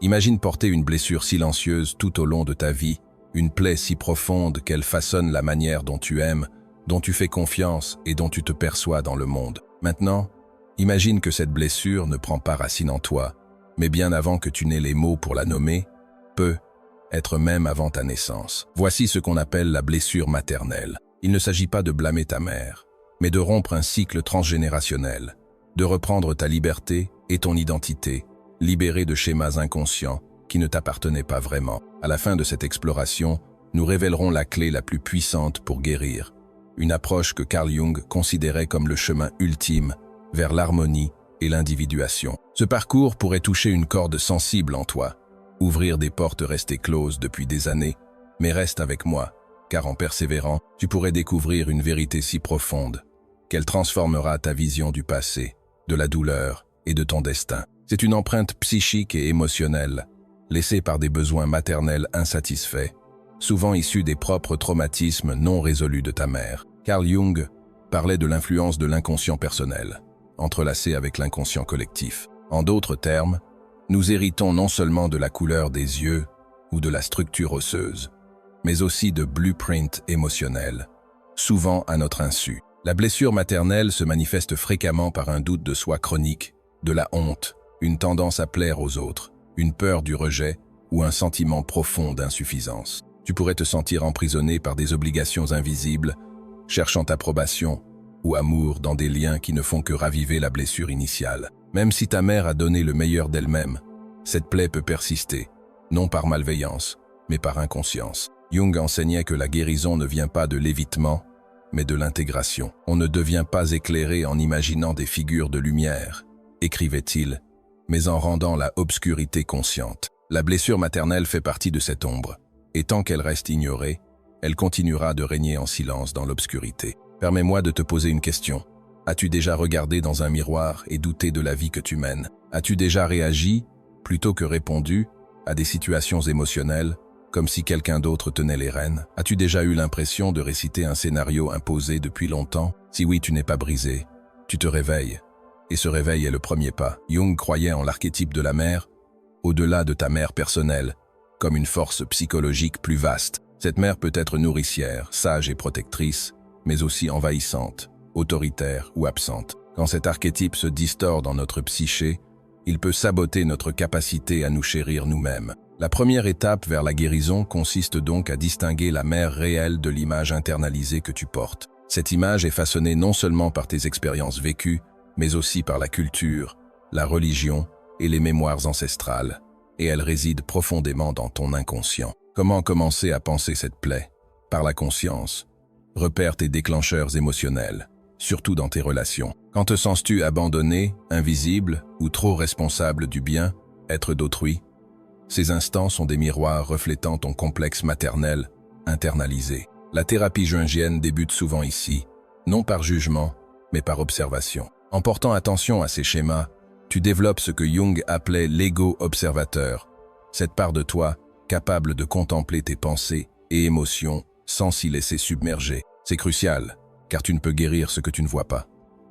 Imagine porter une blessure silencieuse tout au long de ta vie, une plaie si profonde qu'elle façonne la manière dont tu aimes, dont tu fais confiance et dont tu te perçois dans le monde. Maintenant, imagine que cette blessure ne prend pas racine en toi, mais bien avant que tu n'aies les mots pour la nommer, peut être même avant ta naissance. Voici ce qu'on appelle la blessure maternelle. Il ne s'agit pas de blâmer ta mère, mais de rompre un cycle transgénérationnel, de reprendre ta liberté et ton identité, libérée de schémas inconscients qui ne t'appartenaient pas vraiment. À la fin de cette exploration, nous révélerons la clé la plus puissante pour guérir, une approche que Carl Jung considérait comme le chemin ultime vers l'harmonie et l'individuation. Ce parcours pourrait toucher une corde sensible en toi, ouvrir des portes restées closes depuis des années, mais reste avec moi, car en persévérant, tu pourrais découvrir une vérité si profonde qu'elle transformera ta vision du passé, de la douleur et de ton destin. C'est une empreinte psychique et émotionnelle, laissée par des besoins maternels insatisfaits, souvent issus des propres traumatismes non résolus de ta mère. Carl Jung parlait de l'influence de l'inconscient personnel, entrelacé avec l'inconscient collectif. En d'autres termes, nous héritons non seulement de la couleur des yeux ou de la structure osseuse, mais aussi de blueprints émotionnels, souvent à notre insu. La blessure maternelle se manifeste fréquemment par un doute de soi chronique, de la honte, une tendance à plaire aux autres, une peur du rejet ou un sentiment profond d'insuffisance. Tu pourrais te sentir emprisonné par des obligations invisibles, cherchant approbation ou amour dans des liens qui ne font que raviver la blessure initiale. Même si ta mère a donné le meilleur d'elle-même, cette plaie peut persister, non par malveillance, mais par inconscience. Jung enseignait que la guérison ne vient pas de l'évitement, mais de l'intégration. On ne devient pas éclairé en imaginant des figures de lumière, écrivait-il, mais en rendant la obscurité consciente. La blessure maternelle fait partie de cette ombre, et tant qu'elle reste ignorée, elle continuera de régner en silence dans l'obscurité. Permets-moi de te poser une question. As-tu déjà regardé dans un miroir et douté de la vie que tu mènes? As-tu déjà réagi, plutôt que répondu, à des situations émotionnelles, comme si quelqu'un d'autre tenait les rênes? As-tu déjà eu l'impression de réciter un scénario imposé depuis longtemps? Si oui, tu n'es pas brisé. Tu te réveilles. Et ce réveil est le premier pas. Jung croyait en l'archétype de la mère, au-delà de ta mère personnelle, comme une force psychologique plus vaste. Cette mère peut être nourricière, sage et protectrice, mais aussi envahissante, autoritaire ou absente. Quand cet archétype se distord dans notre psyché, il peut saboter notre capacité à nous chérir nous-mêmes. La première étape vers la guérison consiste donc à distinguer la mère réelle de l'image internalisée que tu portes. Cette image est façonnée non seulement par tes expériences vécues, mais aussi par la culture, la religion et les mémoires ancestrales, et elle réside profondément dans ton inconscient. Comment commencer à penser cette plaie? Par la conscience. Repère tes déclencheurs émotionnels, surtout dans tes relations. Quand te sens-tu abandonné, invisible ou trop responsable du bien-être d'autrui? Ces instants sont des miroirs reflétant ton complexe maternel internalisé. La thérapie jungienne débute souvent ici, non par jugement, mais par observation. En portant attention à ces schémas, tu développes ce que Jung appelait l'ego observateur, cette part de toi capable de contempler tes pensées et émotions sans s'y laisser submerger. C'est crucial, car tu ne peux guérir ce que tu ne vois pas.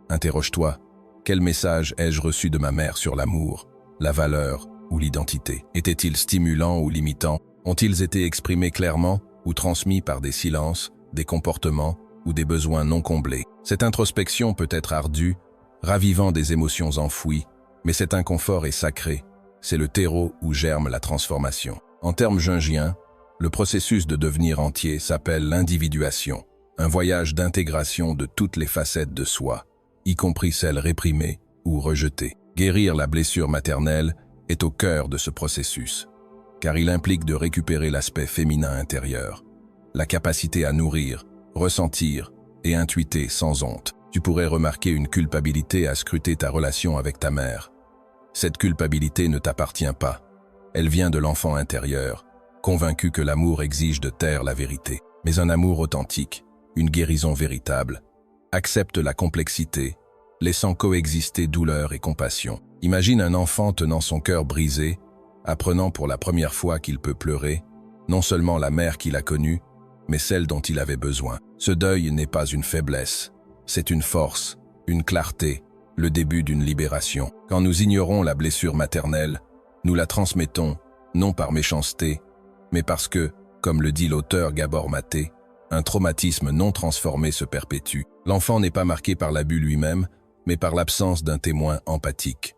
Interroge-toi, quel message ai-je reçu de ma mère sur l'amour, la valeur ou l'identité? Étaient-ils stimulants ou limitants? Ont-ils été exprimés clairement ou transmis par des silences, des comportements ou des besoins non comblés? Cette introspection peut être ardue, ravivant des émotions enfouies, mais cet inconfort est sacré. C'est le terreau où germe la transformation. En termes jungiens, le processus de devenir entier s'appelle l'individuation, un voyage d'intégration de toutes les facettes de soi, y compris celles réprimées ou rejetées. Guérir la blessure maternelle est au cœur de ce processus, car il implique de récupérer l'aspect féminin intérieur, la capacité à nourrir, ressentir et intuiter sans honte. Tu pourrais remarquer une culpabilité à scruter ta relation avec ta mère. Cette culpabilité ne t'appartient pas. Elle vient de l'enfant intérieur, convaincu que l'amour exige de taire la vérité. Mais un amour authentique, une guérison véritable, accepte la complexité, laissant coexister douleur et compassion. Imagine un enfant tenant son cœur brisé, apprenant pour la première fois qu'il peut pleurer, non seulement la mère qu'il a connue, mais celle dont il avait besoin. Ce deuil n'est pas une faiblesse, c'est une force, une clarté, le début d'une libération. Quand nous ignorons la blessure maternelle, Nous la transmettons, non par méchanceté, mais parce que, comme le dit l'auteur Gabor Maté, un traumatisme non transformé se perpétue. L'enfant n'est pas marqué par l'abus lui-même, mais par l'absence d'un témoin empathique.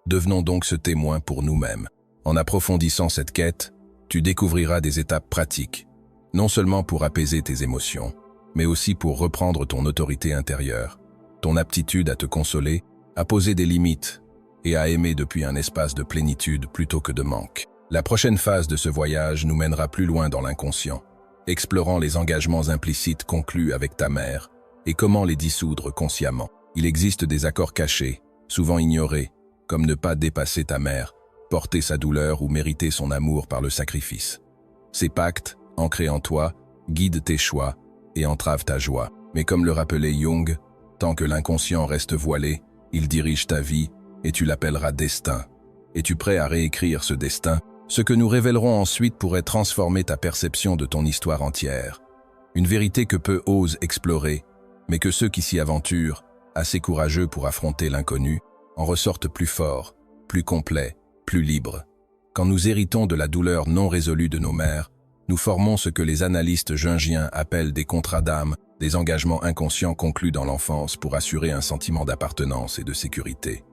Devenons donc ce témoin pour nous-mêmes. En approfondissant cette quête, tu découvriras des étapes pratiques, non seulement pour apaiser tes émotions, mais aussi pour reprendre ton autorité intérieure, ton aptitude à te consoler, à poser des limites et à aimer depuis un espace de plénitude plutôt que de manque. La prochaine phase de ce voyage nous mènera plus loin dans l'inconscient, explorant les engagements implicites conclus avec ta mère et comment les dissoudre consciemment. Il existe des accords cachés, souvent ignorés, comme ne pas dépasser ta mère, porter sa douleur ou mériter son amour par le sacrifice. Ces pactes, ancrés en toi, guident tes choix et entravent ta joie. Mais comme le rappelait Jung, tant que l'inconscient reste voilé, il dirige ta vie et tu l'appelleras destin. Es-tu prêt à réécrire ce destin? Ce que nous révélerons ensuite pourrait transformer ta perception de ton histoire entière. Une vérité que peu osent explorer, mais que ceux qui s'y aventurent, assez courageux pour affronter l'inconnu, en ressortent plus forts, plus complets, plus libres. Quand nous héritons de la douleur non résolue de nos mères, nous formons ce que les analystes jungiens appellent des contrats d'âme, des engagements inconscients conclus dans l'enfance pour assurer un sentiment d'appartenance et de sécurité.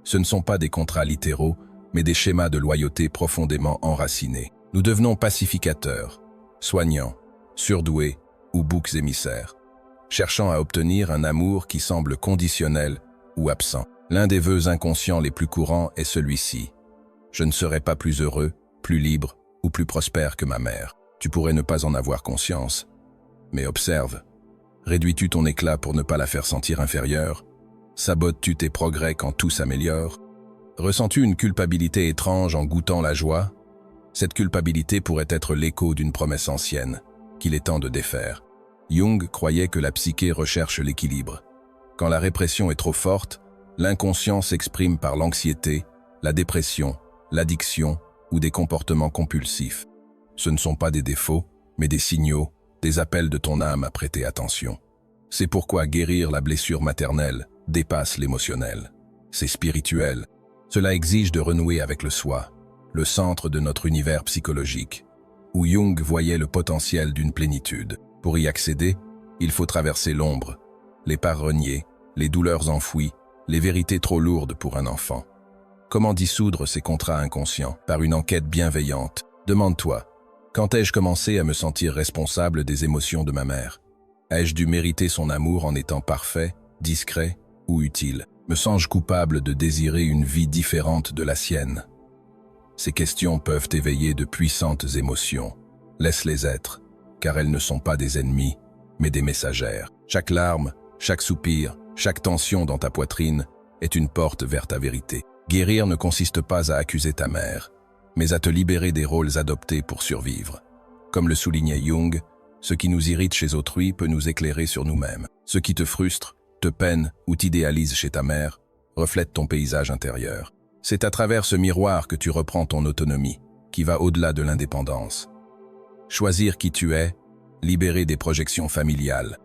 Ce ne sont pas des contrats littéraux, mais des schémas de loyauté profondément enracinés. Nous devenons pacificateurs, soignants, surdoués ou boucs émissaires, cherchant à obtenir un amour qui semble conditionnel ou absent. L'un des vœux inconscients les plus courants est celui-ci. Je ne serai pas plus heureux, plus libre ou plus prospère que ma mère. Tu pourrais ne pas en avoir conscience, mais observe. Réduis-tu ton éclat pour ne pas la faire sentir inférieure? Sabotes-tu tes progrès quand tout s'améliore? Ressens-tu une culpabilité étrange en goûtant la joie? Cette culpabilité pourrait être l'écho d'une promesse ancienne, qu'il est temps de défaire. Jung croyait que la psyché recherche l'équilibre. Quand la répression est trop forte, l'inconscient s'exprime par l'anxiété, la dépression, l'addiction ou des comportements compulsifs. Ce ne sont pas des défauts, mais des signaux, des appels de ton âme à prêter attention. C'est pourquoi guérir la blessure maternelle dépasse l'émotionnel. C'est spirituel. Cela exige de renouer avec le soi, le centre de notre univers psychologique, où Jung voyait le potentiel d'une plénitude. Pour y accéder, il faut traverser l'ombre, les parts reniées, les douleurs enfouies, les vérités trop lourdes pour un enfant. Comment dissoudre ces contrats inconscients? Par une enquête bienveillante. Demande-toi, quand ai-je commencé à me sentir responsable des émotions de ma mère? Ai-je dû mériter son amour en étant parfait, discret ou utile? Me sens-je coupable de désirer une vie différente de la sienne? Ces questions peuvent éveiller de puissantes émotions. Laisse-les être, car elles ne sont pas des ennemis, mais des messagères. Chaque larme, chaque soupir, chaque tension dans ta poitrine est une porte vers ta vérité. Guérir ne consiste pas à accuser ta mère, mais à te libérer des rôles adoptés pour survivre. Comme le soulignait Jung, ce qui nous irrite chez autrui peut nous éclairer sur nous-mêmes. Ce qui te frustre, te peine ou t'idéalise chez ta mère reflète ton paysage intérieur. C'est à travers ce miroir que tu reprends ton autonomie, qui va au-delà de l'indépendance. Choisir qui tu es, libérer des projections familiales.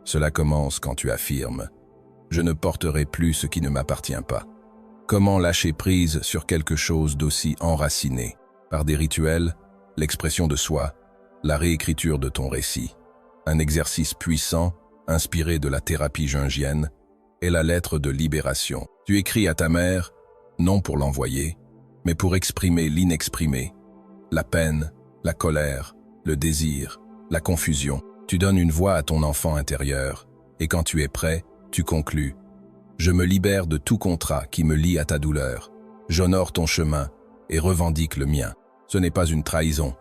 Cela commence quand tu affirmes « Je ne porterai plus ce qui ne m'appartient pas ». Comment lâcher prise sur quelque chose d'aussi enraciné? Par des rituels, l'expression de soi, la réécriture de ton récit. Un exercice puissant, inspiré de la thérapie jungienne, est la lettre de libération. Tu écris à ta mère, non pour l'envoyer, mais pour exprimer l'inexprimé. La peine, la colère, le désir, la confusion. Tu donnes une voix à ton enfant intérieur, et quand tu es prêt, tu conclus. Je me libère de tout contrat qui me lie à ta douleur. J'honore ton chemin et revendique le mien. Ce n'est pas une trahison,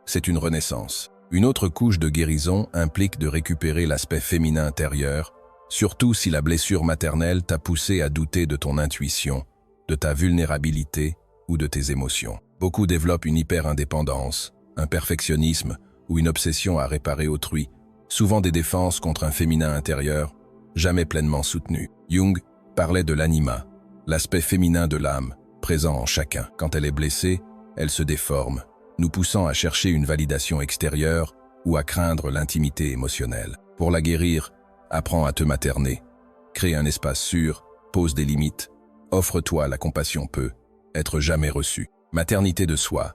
c'est une renaissance. Une autre couche de guérison implique de récupérer l'aspect féminin intérieur, surtout si la blessure maternelle t'a poussé à douter de ton intuition, de ta vulnérabilité ou de tes émotions. Beaucoup développent une hyper-indépendance, un perfectionnisme ou une obsession à réparer autrui, souvent des défenses contre un féminin intérieur, jamais pleinement soutenu. Jung parlait de l'anima, l'aspect féminin de l'âme, présent en chacun. Quand elle est blessée, elle se déforme, nous poussant à chercher une validation extérieure ou à craindre l'intimité émotionnelle. Pour la guérir, apprends à te materner, crée un espace sûr, pose des limites, offre-toi la compassion peut être jamais reçue. Maternité de soi,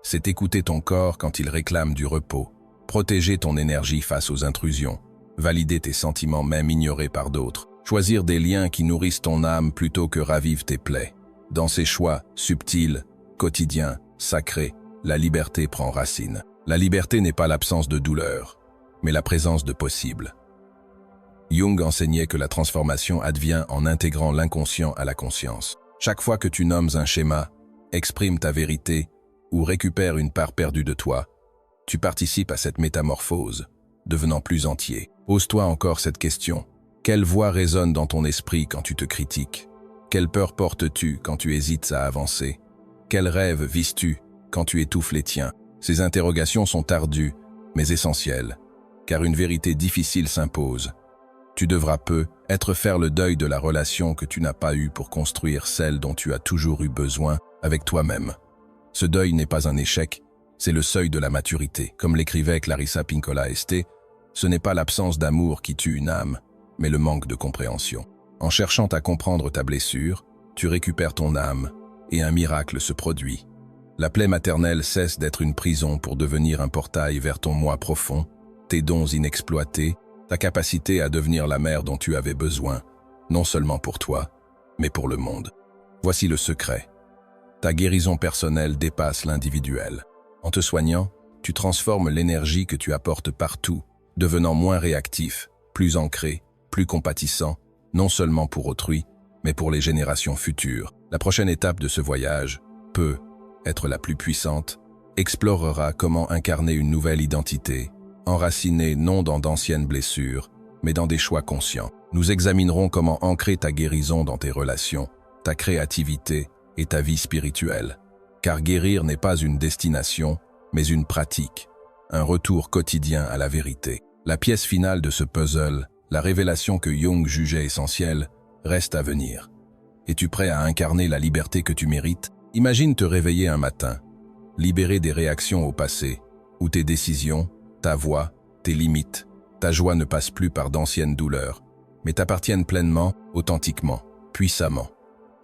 c'est écouter ton corps quand il réclame du repos, protéger ton énergie face aux intrusions, valider tes sentiments même ignorés par d'autres, choisir des liens qui nourrissent ton âme plutôt que ravivent tes plaies. Dans ces choix subtils, quotidiens, sacrés, la liberté prend racine. La liberté n'est pas l'absence de douleur, mais la présence de possible. Jung enseignait que la transformation advient en intégrant l'inconscient à la conscience. Chaque fois que tu nommes un schéma, exprimes ta vérité ou récupères une part perdue de toi, tu participes à cette métamorphose, devenant plus entier. Pose-toi encore cette question. Quelle voix résonne dans ton esprit quand tu te critiques? Quelle peur portes-tu quand tu hésites à avancer? Quel rêve vises-tu quand tu étouffes les tiens? Ces interrogations sont ardues, mais essentielles, car une vérité difficile s'impose. Tu devras faire le deuil de la relation que tu n'as pas eue pour construire celle dont tu as toujours eu besoin avec toi-même. Ce deuil n'est pas un échec, c'est le seuil de la maturité. Comme l'écrivait Clarissa Pinkola Esté, ce n'est pas l'absence d'amour qui tue une âme, mais le manque de compréhension. En cherchant à comprendre ta blessure, tu récupères ton âme, et un miracle se produit. La plaie maternelle cesse d'être une prison pour devenir un portail vers ton moi profond, tes dons inexploités, ta capacité à devenir la mère dont tu avais besoin, non seulement pour toi, mais pour le monde. Voici le secret. Ta guérison personnelle dépasse l'individuel. En te soignant, tu transformes l'énergie que tu apportes partout, devenant moins réactif, plus ancré, plus compatissant, non seulement pour autrui, mais pour les générations futures. La prochaine étape de ce voyage peut être la plus puissante, explorera comment incarner une nouvelle identité, enracinée non dans d'anciennes blessures, mais dans des choix conscients. Nous examinerons comment ancrer ta guérison dans tes relations, ta créativité et ta vie spirituelle. Car guérir n'est pas une destination, mais une pratique, un retour quotidien à la vérité. La pièce finale de ce puzzle, la révélation que Jung jugeait essentielle, reste à venir. Es-tu prêt à incarner la liberté que tu mérites? Imagine te réveiller un matin, libéré des réactions au passé, où tes décisions, ta voix, tes limites, ta joie ne passent plus par d'anciennes douleurs, mais t'appartiennent pleinement, authentiquement, puissamment.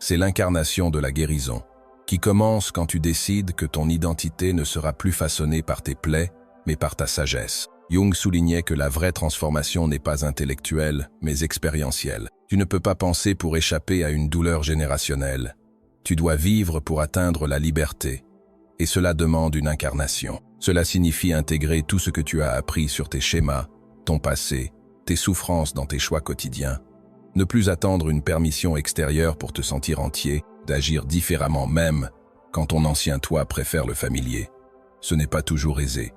C'est l'incarnation de la guérison, qui commence quand tu décides que ton identité ne sera plus façonnée par tes plaies, mais par ta sagesse. Jung soulignait que la vraie transformation n'est pas intellectuelle, mais expérientielle. Tu ne peux pas penser pour échapper à une douleur générationnelle. Tu dois vivre pour atteindre la liberté. Et cela demande une incarnation. Cela signifie intégrer tout ce que tu as appris sur tes schémas, ton passé, tes souffrances dans tes choix quotidiens. Ne plus attendre une permission extérieure pour te sentir entier, d'agir différemment même quand ton ancien toi préfère le familier. Ce n'est pas toujours aisé.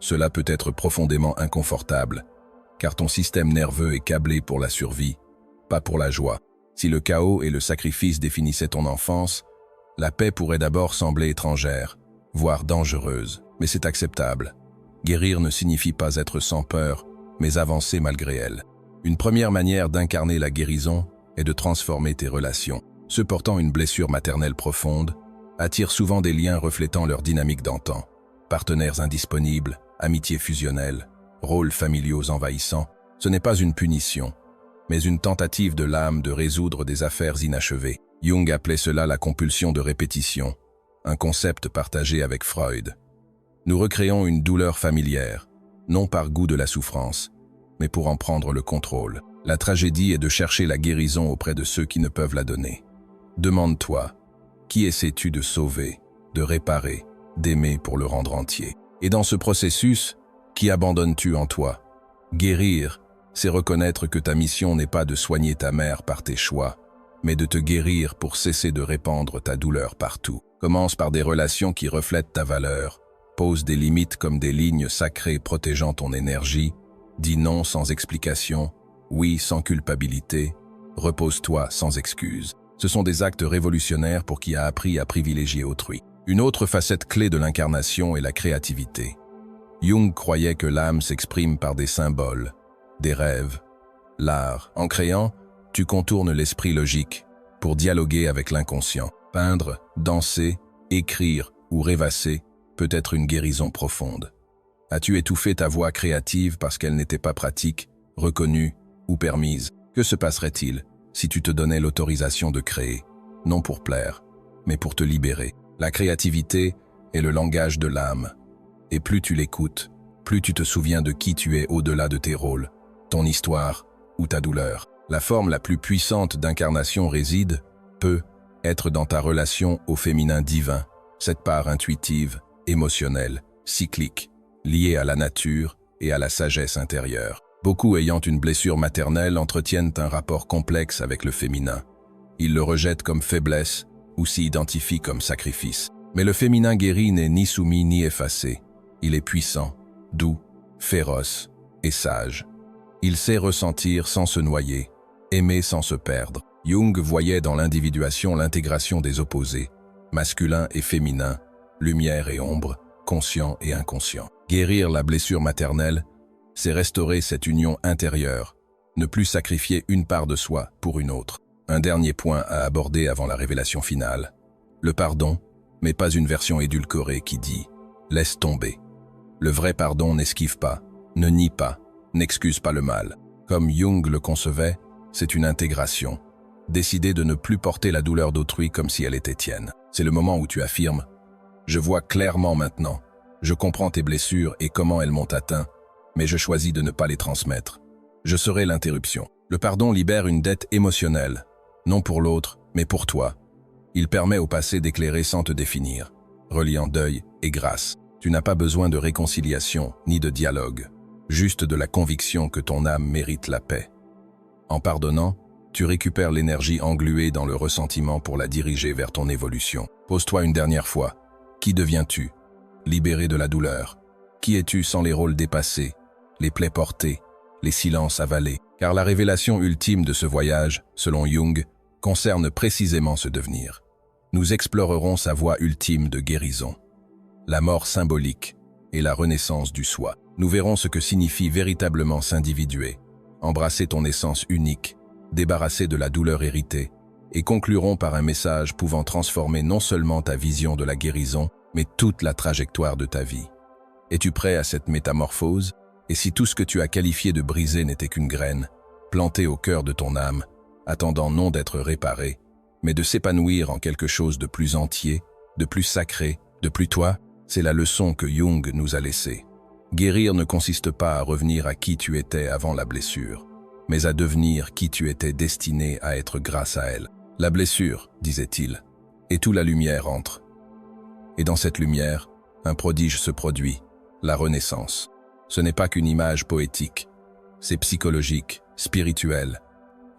Cela peut être profondément inconfortable, car ton système nerveux est câblé pour la survie, pas pour la joie. Si le chaos et le sacrifice définissaient ton enfance, la paix pourrait d'abord sembler étrangère, voire dangereuse, mais c'est acceptable. Guérir ne signifie pas être sans peur, mais avancer malgré elle. Une première manière d'incarner la guérison est de transformer tes relations. Ceux portant une blessure maternelle profonde attirent souvent des liens reflétant leur dynamique d'antan. Partenaires indisponibles, amitiés fusionnelles, rôles familiaux envahissants, ce n'est pas une punition, mais une tentative de l'âme de résoudre des affaires inachevées. Jung appelait cela la compulsion de répétition, un concept partagé avec Freud. Nous recréons une douleur familière, non par goût de la souffrance, mais pour en prendre le contrôle. La tragédie est de chercher la guérison auprès de ceux qui ne peuvent la donner. Demande-toi, qui essaies-tu de sauver, de réparer, d'aimer pour le rendre entier? Et dans ce processus, qui abandonnes-tu en toi? Guérir, c'est reconnaître que ta mission n'est pas de soigner ta mère par tes choix, mais de te guérir pour cesser de répandre ta douleur partout. Commence par des relations qui reflètent ta valeur, pose des limites comme des lignes sacrées protégeant ton énergie, dis non sans explication, oui sans culpabilité, repose-toi sans excuse. Ce sont des actes révolutionnaires pour qui a appris à privilégier autrui. Une autre facette clé de l'incarnation est la créativité. Jung croyait que l'âme s'exprime par des symboles, des rêves, l'art. En créant, tu contournes l'esprit logique pour dialoguer avec l'inconscient. Peindre, danser, écrire ou rêvasser peut être une guérison profonde. As-tu étouffé ta voix créative parce qu'elle n'était pas pratique, reconnue ou permise? Que se passerait-il si tu te donnais l'autorisation de créer, non pour plaire, mais pour te libérer? La créativité est le langage de l'âme. Et plus tu l'écoutes, plus tu te souviens de qui tu es au-delà de tes rôles, ton histoire ou ta douleur. La forme la plus puissante d'incarnation réside, peut, être dans ta relation au féminin divin, cette part intuitive, émotionnelle, cyclique, liée à la nature et à la sagesse intérieure. Beaucoup ayant une blessure maternelle entretiennent un rapport complexe avec le féminin. Ils le rejettent comme faiblesse ou s'y identifient comme sacrifice. Mais le féminin guéri n'est ni soumis ni effacé. Il est puissant, doux, féroce et sage. Il sait ressentir sans se noyer, aimer sans se perdre. Jung voyait dans l'individuation l'intégration des opposés, masculin et féminin, lumière et ombre, conscient et inconscient. Guérir la blessure maternelle, c'est restaurer cette union intérieure, ne plus sacrifier une part de soi pour une autre. Un dernier point à aborder avant la révélation finale. Le pardon, mais pas une version édulcorée qui dit « laisse tomber ». Le vrai pardon n'esquive pas, ne nie pas, n'excuse pas le mal. Comme Jung le concevait, c'est une intégration. Décider de ne plus porter la douleur d'autrui comme si elle était tienne. C'est le moment où tu affirmes « Je vois clairement maintenant, je comprends tes blessures et comment elles m'ont atteint, mais je choisis de ne pas les transmettre. Je serai l'interruption. » Le pardon libère une dette émotionnelle, non pour l'autre, mais pour toi. Il permet au passé d'éclairer sans te définir, reliant deuil et grâce. Tu n'as pas besoin de réconciliation ni de dialogue, juste de la conviction que ton âme mérite la paix. En pardonnant, tu récupères l'énergie engluée dans le ressentiment pour la diriger vers ton évolution. Pose-toi une dernière fois. Qui deviens-tu? Libéré de la douleur. Qui es-tu sans les rôles dépassés, les plaies portées, les silences avalés? Car la révélation ultime de ce voyage, selon Jung, concerne précisément ce devenir. Nous explorerons sa voie ultime de guérison, la mort symbolique et la renaissance du soi. Nous verrons ce que signifie véritablement s'individuer, embrasser ton essence unique, débarrasser de la douleur héritée, et conclurons par un message pouvant transformer non seulement ta vision de la guérison, mais toute la trajectoire de ta vie. Es-tu prêt à cette métamorphose? Et si tout ce que tu as qualifié de brisé n'était qu'une graine, plantée au cœur de ton âme, attendant non d'être réparée, mais de s'épanouir en quelque chose de plus entier, de plus sacré, de plus toi, c'est la leçon que Jung nous a laissée. Guérir ne consiste pas à revenir à qui tu étais avant la blessure, mais à devenir qui tu étais destiné à être grâce à elle. La blessure, disait-il, et toute la lumière entre. Et dans cette lumière, un prodige se produit, la renaissance. Ce n'est pas qu'une image poétique, c'est psychologique, spirituel.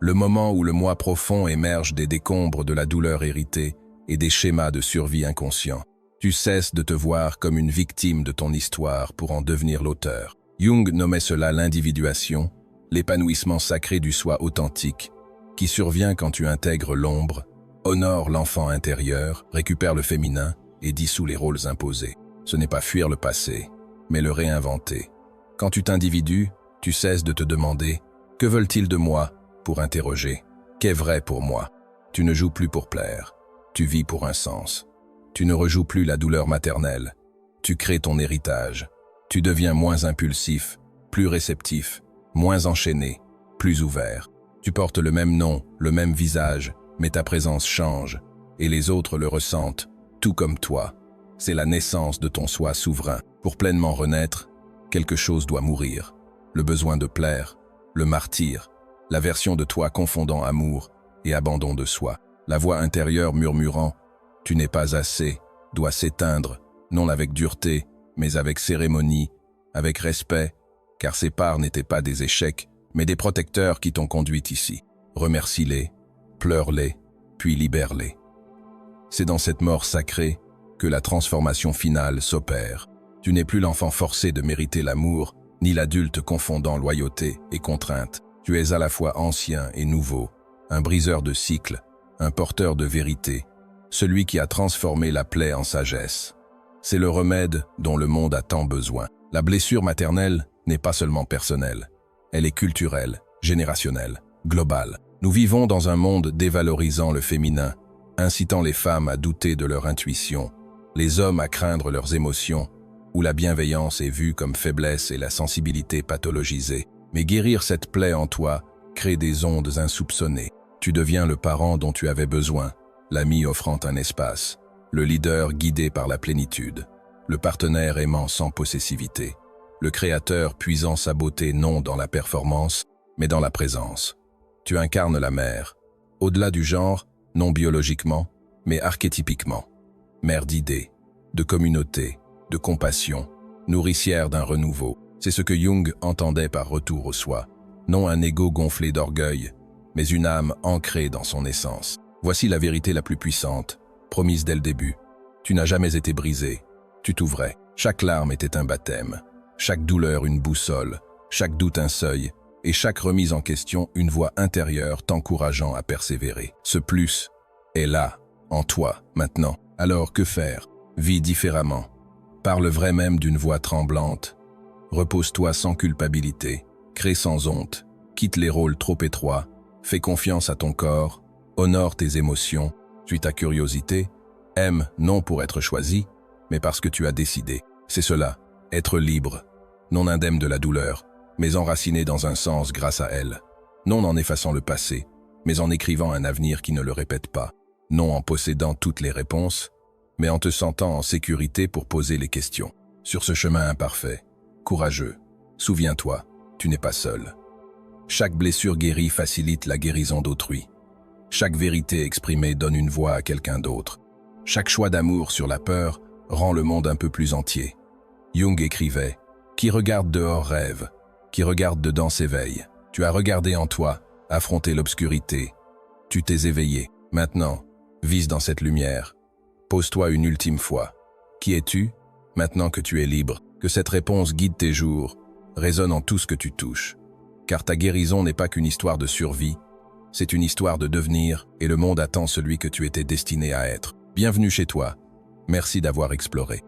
Le moment où le moi profond émerge des décombres de la douleur héritée et des schémas de survie inconscients. Tu cesses de te voir comme une victime de ton histoire pour en devenir l'auteur. Jung nommait cela l'individuation, l'épanouissement sacré du soi authentique, qui survient quand tu intègres l'ombre, honore l'enfant intérieur, récupère le féminin et dissout les rôles imposés. Ce n'est pas fuir le passé, mais le réinventer. Quand tu t'individues, tu cesses de te demander « Que veulent-ils de moi ?» pour interroger « Qu'est vrai pour moi ?» Tu ne joues plus pour plaire, tu vis pour un sens. Tu ne rejoues plus la douleur maternelle, tu crées ton héritage. Tu deviens moins impulsif, plus réceptif, moins enchaîné, plus ouvert. Tu portes le même nom, le même visage, mais ta présence change, et les autres le ressentent, tout comme toi. C'est la naissance de ton soi souverain. Pour pleinement renaître, quelque chose doit mourir. Le besoin de plaire, le martyre, la version de toi confondant amour et abandon de soi. La voix intérieure murmurant « Tu n'es pas assez » doit s'éteindre, non avec dureté, mais avec cérémonie, avec respect, car ces parts n'étaient pas des échecs, mais des protecteurs qui t'ont conduit ici. Remercie-les, pleure-les, puis libère-les. C'est dans cette mort sacrée que la transformation finale s'opère. Tu n'es plus l'enfant forcé de mériter l'amour, ni l'adulte confondant loyauté et contrainte. Tu es à la fois ancien et nouveau, un briseur de cycles, un porteur de vérité, celui qui a transformé la plaie en sagesse. C'est le remède dont le monde a tant besoin. La blessure maternelle n'est pas seulement personnelle, elle est culturelle, générationnelle, globale. Nous vivons dans un monde dévalorisant le féminin, incitant les femmes à douter de leur intuition, les hommes à craindre leurs émotions, où la bienveillance est vue comme faiblesse et la sensibilité pathologisée. Mais guérir cette plaie en toi crée des ondes insoupçonnées. Tu deviens le parent dont tu avais besoin, l'ami offrant un espace, le leader guidé par la plénitude, le partenaire aimant sans possessivité, le créateur puisant sa beauté non dans la performance, mais dans la présence. Tu incarnes la mère, au-delà du genre, non biologiquement, mais archétypiquement. Mère d'idées, de communauté, de compassion, nourricière d'un renouveau. C'est ce que Jung entendait par retour au soi. Non un ego gonflé d'orgueil, mais une âme ancrée dans son essence. Voici la vérité la plus puissante, promise dès le début. Tu n'as jamais été brisé, tu t'ouvrais. Chaque larme était un baptême, chaque douleur une boussole, chaque doute un seuil, et chaque remise en question une voix intérieure t'encourageant à persévérer. Ce plus est là, en toi, maintenant. Alors que faire? Vis différemment. Parle vrai même d'une voix tremblante. Repose-toi sans culpabilité. Crée sans honte. Quitte les rôles trop étroits. Fais confiance à ton corps. Honore tes émotions. Suis ta curiosité. Aime non pour être choisi, mais parce que tu as décidé. C'est cela, être libre. Non indemne de la douleur, mais enraciné dans un sens grâce à elle. Non en effaçant le passé, mais en écrivant un avenir qui ne le répète pas. Non en possédant toutes les réponses, mais en te sentant en sécurité pour poser les questions. Sur ce chemin imparfait, courageux, souviens-toi, tu n'es pas seul. Chaque blessure guérie facilite la guérison d'autrui. Chaque vérité exprimée donne une voix à quelqu'un d'autre. Chaque choix d'amour sur la peur rend le monde un peu plus entier. Jung écrivait « Qui regarde dehors rêve, qui regarde dedans s'éveille. Tu as regardé en toi, affronté l'obscurité. Tu t'es éveillé. Maintenant, vise dans cette lumière. Pose-toi une ultime fois. Qui es-tu, maintenant que tu es libre? Que cette réponse guide tes jours, résonne en tout ce que tu touches. Car ta guérison n'est pas qu'une histoire de survie, c'est une histoire de devenir, et le monde attend celui que tu étais destiné à être. Bienvenue chez toi. Merci d'avoir exploré.